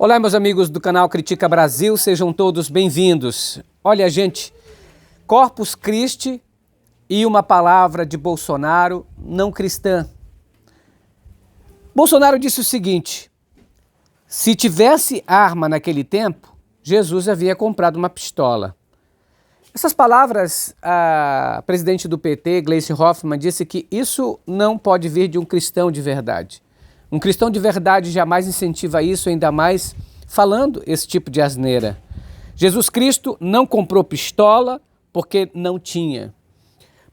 Olá, meus amigos do canal Critica Brasil, sejam todos bem-vindos. Olha, gente, Corpus Christi e uma palavra de Bolsonaro não cristã. Bolsonaro disse o seguinte: se tivesse arma naquele tempo, Jesus havia comprado uma pistola. Essas palavras, a presidente do PT, Gleisi Hoffmann, disse que isso não pode vir de um cristão de verdade. Um cristão de verdade jamais incentiva isso, ainda mais falando esse tipo de asneira. Jesus Cristo não comprou pistola porque não tinha.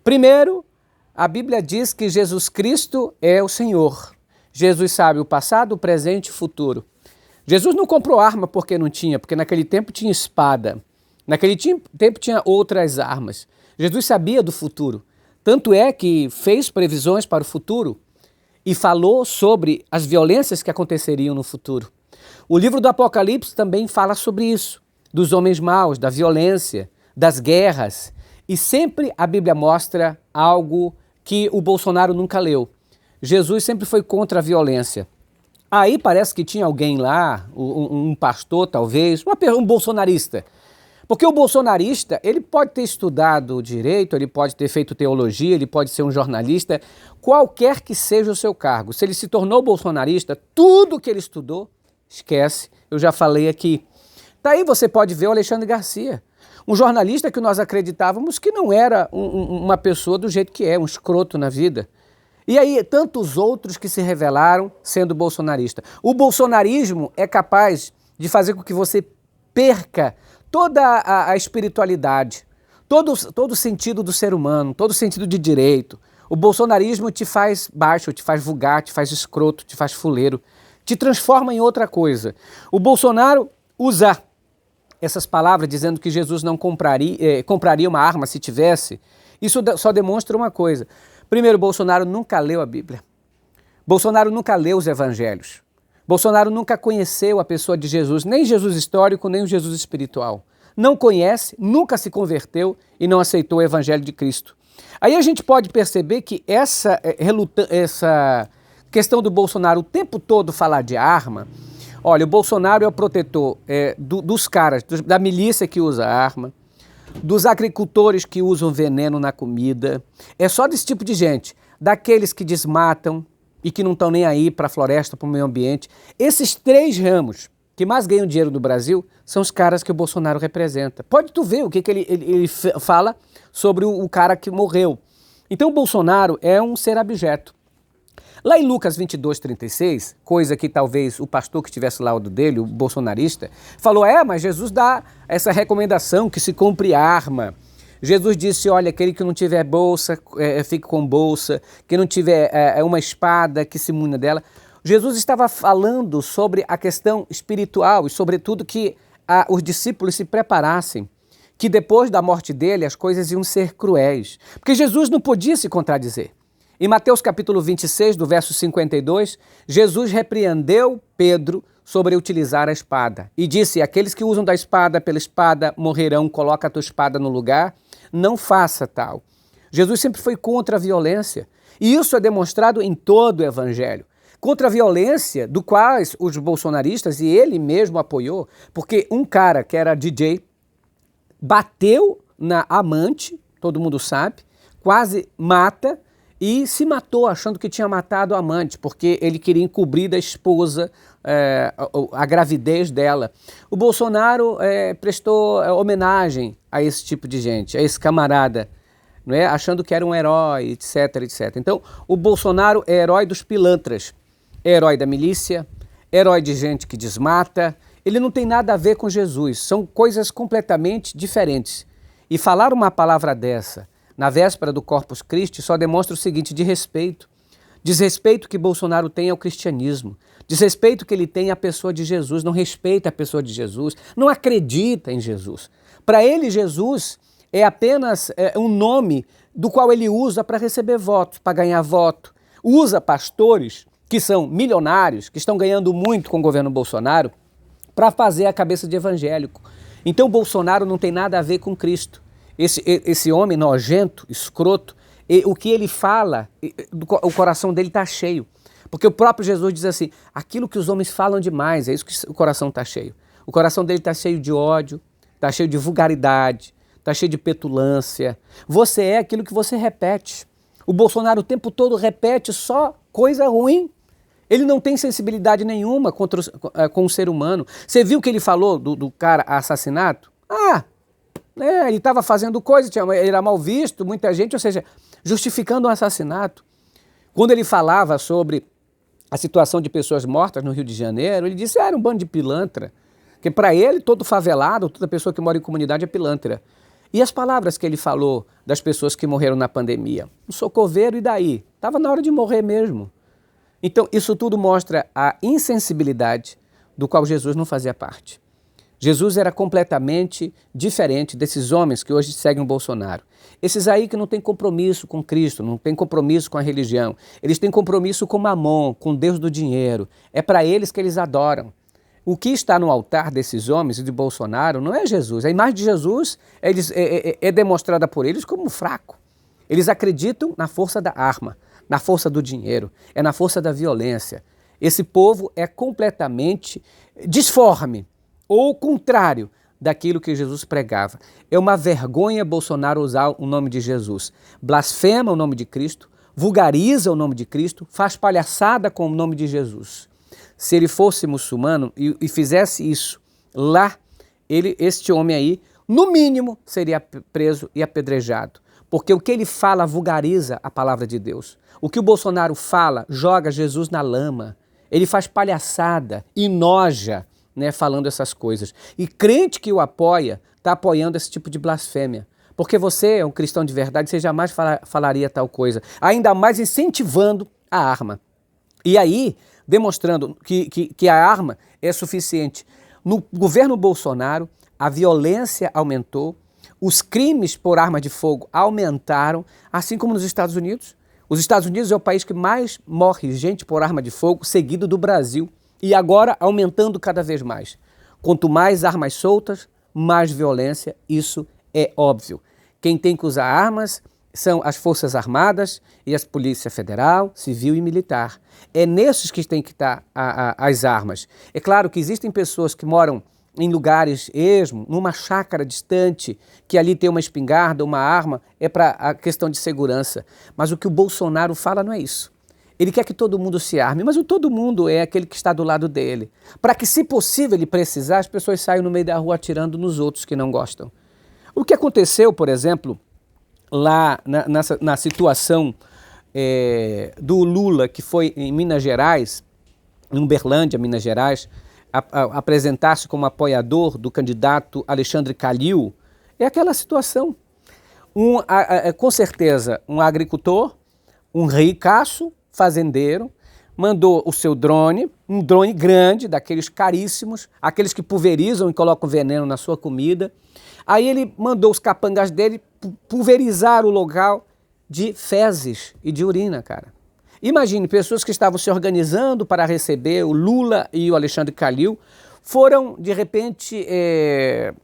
Primeiro, a Bíblia diz que Jesus Cristo é o Senhor. Jesus sabe o passado, o presente e o futuro. Jesus não comprou arma porque não tinha, porque naquele tempo tinha espada. Naquele tempo tinha outras armas. Jesus sabia do futuro. Tanto é que fez previsões para o futuro e falou sobre as violências que aconteceriam no futuro. O livro do Apocalipse também fala sobre isso, dos homens maus, da violência, das guerras. E sempre a Bíblia mostra algo que o Bolsonaro nunca leu. Jesus sempre foi contra a violência. Aí parece que tinha alguém lá, um pastor talvez, um bolsonarista. Porque o bolsonarista, ele pode ter estudado direito, ele pode ter feito teologia, ele pode ser um jornalista, qualquer que seja o seu cargo. Se ele se tornou bolsonarista, tudo que ele estudou, esquece, eu já falei aqui. Daí você pode ver o Alexandre Garcia, um jornalista que nós acreditávamos que não era uma pessoa do jeito que é, um escroto na vida. E aí, tantos outros que se revelaram sendo bolsonarista. O bolsonarismo é capaz de fazer com que você perca toda a espiritualidade, todo o sentido do ser humano, todo o sentido de direito. O bolsonarismo te faz baixo, te faz vulgar, te faz escroto, te faz fuleiro, te transforma em outra coisa. O Bolsonaro usa essas palavras dizendo que Jesus não compraria uma arma se tivesse. Isso só demonstra uma coisa. Primeiro, Bolsonaro nunca leu a Bíblia. Bolsonaro nunca leu os evangelhos. Bolsonaro nunca conheceu a pessoa de Jesus, nem Jesus histórico, nem o Jesus espiritual. Não conhece, nunca se converteu e não aceitou o evangelho de Cristo. Aí a gente pode perceber que essa questão do Bolsonaro o tempo todo falar de arma. Olha, o Bolsonaro é o protetor dos caras, da milícia que usa arma, dos agricultores que usam veneno na comida. É só desse tipo de gente, daqueles que desmatam e que não estão nem aí para a floresta, para o meio ambiente. Esses três ramos que mais ganham dinheiro no Brasil são os caras que o Bolsonaro representa. Pode tu ver o que ele fala sobre o cara que morreu. Então o Bolsonaro é um ser abjeto. Lá em Lucas 22:36, coisa que talvez o pastor que estivesse lá ao lado dele, o bolsonarista, falou, mas Jesus dá essa recomendação que se compre arma. Jesus disse, olha, aquele que não tiver bolsa, fique com bolsa, que não tiver uma espada, que se munha dela. Jesus estava falando sobre a questão espiritual e, sobretudo, que os discípulos se preparassem, que depois da morte dele as coisas iam ser cruéis. Porque Jesus não podia se contradizer. Em Mateus capítulo 26, do verso 52, Jesus repreendeu Pedro sobre utilizar a espada e disse, aqueles que usam da espada pela espada morrerão, coloca a tua espada no lugar, não faça tal. Jesus sempre foi contra a violência e isso é demonstrado em todo o evangelho. Contra a violência do quais os bolsonaristas, e ele mesmo apoiou, porque um cara que era DJ bateu na amante, todo mundo sabe, quase mata, e se matou achando que tinha matado a amante, porque ele queria encobrir da esposa a gravidez dela. O Bolsonaro prestou homenagem a esse tipo de gente, a esse camarada, não é? Achando que era um herói, etc, etc. Então, o Bolsonaro é herói dos pilantras, é herói da milícia, herói de gente que desmata. Ele não tem nada a ver com Jesus, são coisas completamente diferentes. E falar uma palavra dessa na véspera do Corpus Christi só demonstra o seguinte, de respeito. Desrespeito que Bolsonaro tem ao cristianismo. Desrespeito que ele tem à pessoa de Jesus. Não respeita a pessoa de Jesus. Não acredita em Jesus. Para ele, Jesus é apenas um nome do qual ele usa para receber votos, para ganhar voto. Usa pastores que são milionários, que estão ganhando muito com o governo Bolsonaro, para fazer a cabeça de evangélico. Então Bolsonaro não tem nada a ver com Cristo. Esse homem nojento, escroto, o que ele fala, o coração dele está cheio. Porque o próprio Jesus diz assim, aquilo que os homens falam demais, é isso que o coração está cheio. O coração dele está cheio de ódio, está cheio de vulgaridade, está cheio de petulância. Você é aquilo que você repete. O Bolsonaro o tempo todo repete só coisa ruim. Ele não tem sensibilidade nenhuma com o ser humano. Você viu o que ele falou do cara assassinato? Ele estava fazendo coisa, ele era mal visto, muita gente, ou seja, justificando o assassinato. Quando ele falava sobre a situação de pessoas mortas no Rio de Janeiro, ele disse que era um bando de pilantra. Porque para ele, todo favelado, toda pessoa que mora em comunidade é pilantra. E as palavras que ele falou das pessoas que morreram na pandemia? Um socoveiro e daí? Estava na hora de morrer mesmo. Então, isso tudo mostra a insensibilidade do qual Jesus não fazia parte. Jesus era completamente diferente desses homens que hoje seguem o Bolsonaro. Esses aí que não têm compromisso com Cristo, não têm compromisso com a religião. Eles têm compromisso com Mamon, com Deus do dinheiro. É para eles que eles adoram. O que está no altar desses homens e de Bolsonaro não é Jesus. A imagem de Jesus é demonstrada por eles como fraco. Eles acreditam na força da arma, na força do dinheiro, é na força da violência. Esse povo é completamente disforme, ou contrário daquilo que Jesus pregava. É uma vergonha Bolsonaro usar o nome de Jesus. Blasfema o nome de Cristo, vulgariza o nome de Cristo, faz palhaçada com o nome de Jesus. Se ele fosse muçulmano e fizesse isso lá, este homem aí, no mínimo, seria preso e apedrejado. Porque o que ele fala vulgariza a palavra de Deus. O que o Bolsonaro fala joga Jesus na lama. Ele faz palhaçada, enoja, falando essas coisas. E crente que o apoia, está apoiando esse tipo de blasfêmia. Porque você é um cristão de verdade, você jamais falaria tal coisa. Ainda mais incentivando a arma. E aí, demonstrando que a arma é suficiente. No governo Bolsonaro, a violência aumentou, os crimes por arma de fogo aumentaram, assim como nos Estados Unidos. Os Estados Unidos é o país que mais morre gente por arma de fogo, seguido do Brasil. E agora aumentando cada vez mais. Quanto mais armas soltas, mais violência, isso é óbvio. Quem tem que usar armas são as Forças Armadas e a Polícia Federal, Civil e Militar. É nesses que tem que estar as armas. É claro que existem pessoas que moram em lugares esmo, numa chácara distante, que ali tem uma espingarda, uma arma, é para a questão de segurança. Mas o que o Bolsonaro fala não é isso. Ele quer que todo mundo se arme, mas o todo mundo é aquele que está do lado dele. Para que, se possível, ele precisar, as pessoas saiam no meio da rua atirando nos outros que não gostam. O que aconteceu, por exemplo, lá na situação do Lula, que foi em Minas Gerais, em Uberlândia, Minas Gerais, apresentar-se como apoiador do candidato Alexandre Calil, é aquela situação. Com certeza, um agricultor, um ricaço, fazendeiro, mandou o seu drone, um drone grande, daqueles caríssimos, aqueles que pulverizam e colocam veneno na sua comida. Aí ele mandou os capangas dele pulverizar o local de fezes e de urina, cara. Imagine, pessoas que estavam se organizando para receber o Lula e o Alexandre Calil foram, de repente,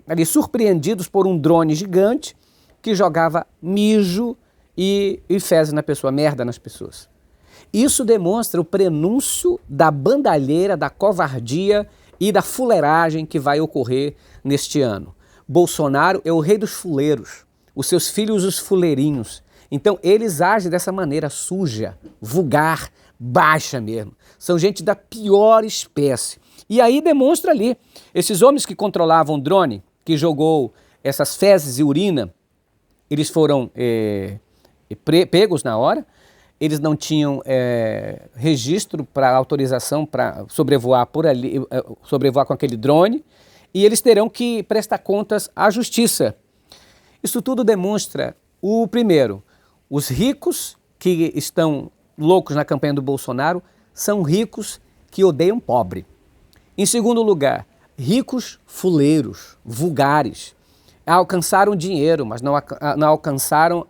ali surpreendidos por um drone gigante que jogava mijo e fezes na pessoa, merda nas pessoas. Isso demonstra o prenúncio da bandalheira, da covardia e da fuleiragem que vai ocorrer neste ano. Bolsonaro é o rei dos fuleiros, os seus filhos os fuleirinhos. Então eles agem dessa maneira suja, vulgar, baixa mesmo. São gente da pior espécie. E aí demonstra ali, esses homens que controlavam o drone, que jogou essas fezes e urina, eles foram pegos na hora. Eles não tinham registro para autorização para sobrevoar por ali, sobrevoar com aquele drone, e eles terão que prestar contas à justiça. Isso tudo demonstra, primeiro, os ricos que estão loucos na campanha do Bolsonaro são ricos que odeiam pobre. Em segundo lugar, ricos fuleiros, vulgares. Alcançaram dinheiro, mas não alcançaram,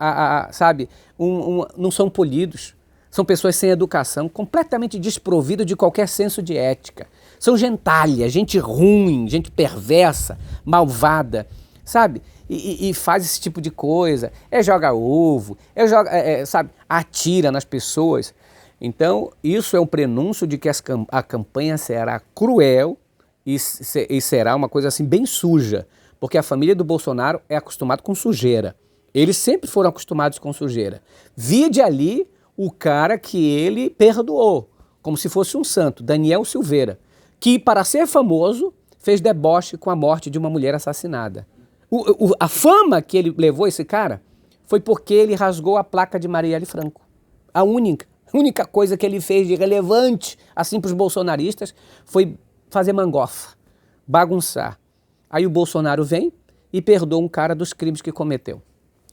não são polidos. São pessoas sem educação, completamente desprovidas de qualquer senso de ética. São gentalha, gente ruim, gente perversa, malvada, sabe? E faz esse tipo de coisa. Joga ovo, atira nas pessoas. Então, isso é um prenúncio de que a campanha será cruel e será uma coisa assim bem suja, porque a família do Bolsonaro é acostumada com sujeira. Eles sempre foram acostumados com sujeira. Vide ali o cara que ele perdoou, como se fosse um santo, Daniel Silveira, que para ser famoso fez deboche com a morte de uma mulher assassinada. A fama que ele levou esse cara foi porque ele rasgou a placa de Marielle Franco. A única coisa que ele fez de relevante assim para os bolsonaristas foi fazer mangofa, bagunçar. Aí o Bolsonaro vem e perdoa um cara dos crimes que cometeu.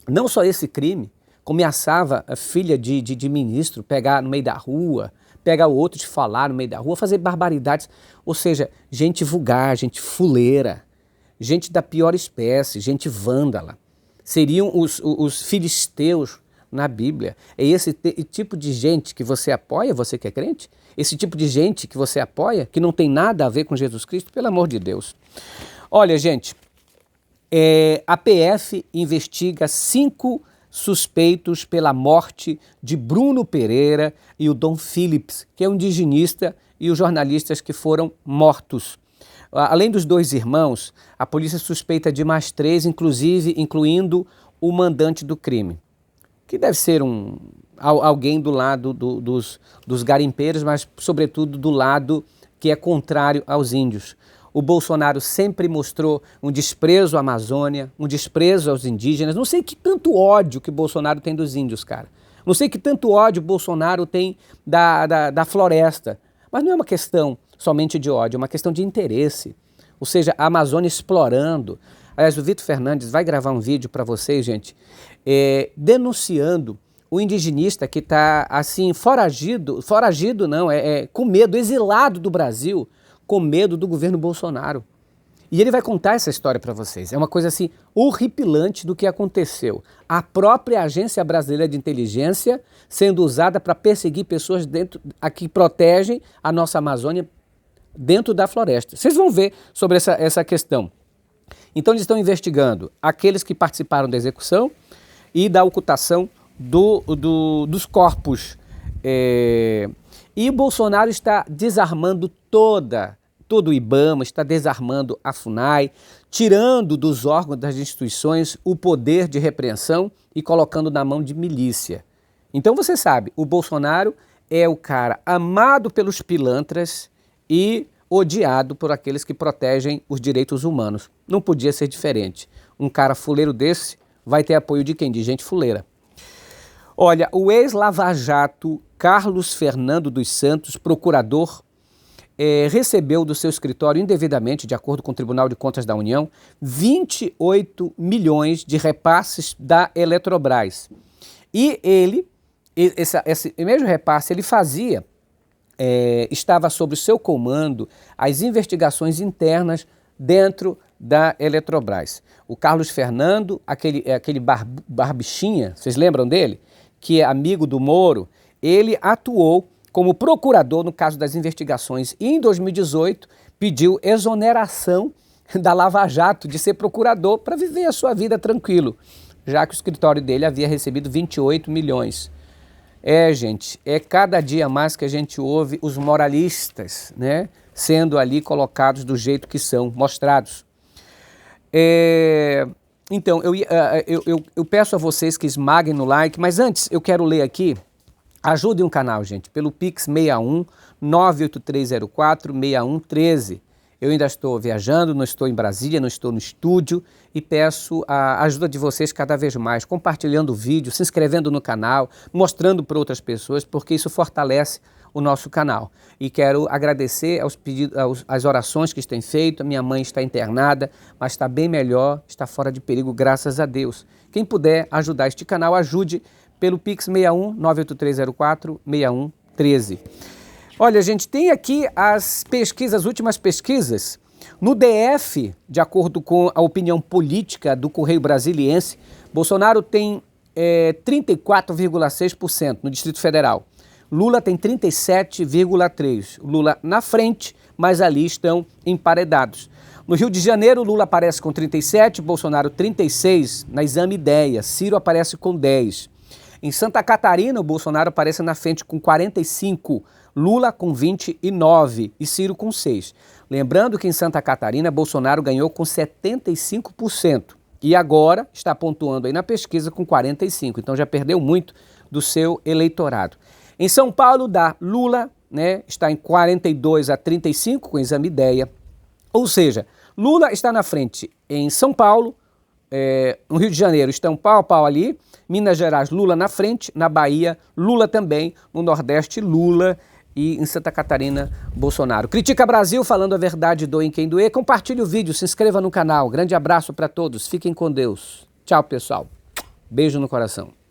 Não só esse crime, como ameaçava a filha de ministro, pegar no meio da rua, pegar o outro de falar no meio da rua, fazer barbaridades. Ou seja, gente vulgar, gente fuleira, gente da pior espécie, gente vândala. Seriam os filisteus na Bíblia. É esse tipo de gente que você apoia, você que é crente? Esse tipo de gente que você apoia, que não tem nada a ver com Jesus Cristo, pelo amor de Deus. Olha, gente, a PF investiga 5 suspeitos pela morte de Bruno Pereira e o Dom Phillips, que é um indigenista, e os jornalistas que foram mortos. Além dos 2 irmãos, a polícia suspeita de mais 3, incluindo o mandante do crime, que deve ser alguém do lado dos garimpeiros, mas sobretudo do lado que é contrário aos índios. O Bolsonaro sempre mostrou um desprezo à Amazônia, um desprezo aos indígenas. Não sei que tanto ódio que o Bolsonaro tem dos índios, cara. Não sei que tanto ódio o Bolsonaro tem da floresta. Mas não é uma questão somente de ódio, é uma questão de interesse. Ou seja, a Amazônia explorando. Aliás, o Vitor Fernandes vai gravar um vídeo para vocês, gente, denunciando o indigenista que está assim, foragido não, com medo, exilado do Brasil, com medo do governo Bolsonaro. E ele vai contar essa história para vocês. É uma coisa assim horripilante do que aconteceu. A própria Agência Brasileira de Inteligência sendo usada para perseguir pessoas que protegem a nossa Amazônia dentro da floresta. Vocês vão ver sobre essa questão. Então eles estão investigando aqueles que participaram da execução e da ocultação dos corpos. E o Bolsonaro está desarmando todo o IBAMA, está desarmando a FUNAI, tirando dos órgãos das instituições o poder de repreensão e colocando na mão de milícia. Então você sabe, o Bolsonaro é o cara amado pelos pilantras e odiado por aqueles que protegem os direitos humanos. Não podia ser diferente. Um cara fuleiro desse vai ter apoio de quem? De gente fuleira. Olha, o ex-Lava Jato Carlos Fernando dos Santos, procurador, recebeu do seu escritório indevidamente, de acordo com o Tribunal de Contas da União, 28 milhões de repasses da Eletrobras. E esse mesmo repasse, ele fazia, estava sob o seu comando as investigações internas dentro da Eletrobras. O Carlos Fernando, aquele barbichinha, vocês lembram dele? Que é amigo do Moro, ele atuou como procurador no caso das investigações e em 2018 pediu exoneração da Lava Jato de ser procurador para viver a sua vida tranquilo, já que o escritório dele havia recebido 28 milhões. Gente, cada dia mais que a gente ouve os moralistas, né, sendo ali colocados do jeito que são, mostrados. Então, eu peço a vocês que esmaguem no like, mas antes eu quero ler aqui. Ajudem o canal, gente, pelo Pix 61 98304 6113. Eu ainda estou viajando, não estou em Brasília, não estou no estúdio e peço a ajuda de vocês cada vez mais, compartilhando o vídeo, se inscrevendo no canal, mostrando para outras pessoas, porque isso fortalece o nosso canal. E quero agradecer às orações que têm feito. A minha mãe está internada, mas está bem melhor, está fora de perigo, graças a Deus. Quem puder ajudar este canal, ajude pelo Pix 61 98304 6113. Olha, gente, tem aqui as últimas pesquisas. No DF, de acordo com a opinião política do Correio Brasiliense, Bolsonaro tem 34,6% no Distrito Federal. Lula tem 37,3%. Lula na frente, mas ali estão emparedados. No Rio de Janeiro, Lula aparece com 37%, Bolsonaro 36%, na Exame Ideia. Ciro aparece com 10%. Em Santa Catarina, o Bolsonaro aparece na frente com 45, Lula com 29 e Ciro com 6. Lembrando que em Santa Catarina, Bolsonaro ganhou com 75% e agora está pontuando aí na pesquisa com 45%, então já perdeu muito do seu eleitorado. Em São Paulo, dá Lula, né, está em 42-35 com o Exame Idéia, ou seja, Lula está na frente em São Paulo, no Rio de Janeiro estão pau a pau ali, Minas Gerais, Lula na frente, na Bahia, Lula também, no Nordeste, Lula e em Santa Catarina, Bolsonaro. Critica Brasil, falando a verdade, doem quem doer. Compartilhe o vídeo, se inscreva no canal. Grande abraço para todos, fiquem com Deus. Tchau, pessoal. Beijo no coração.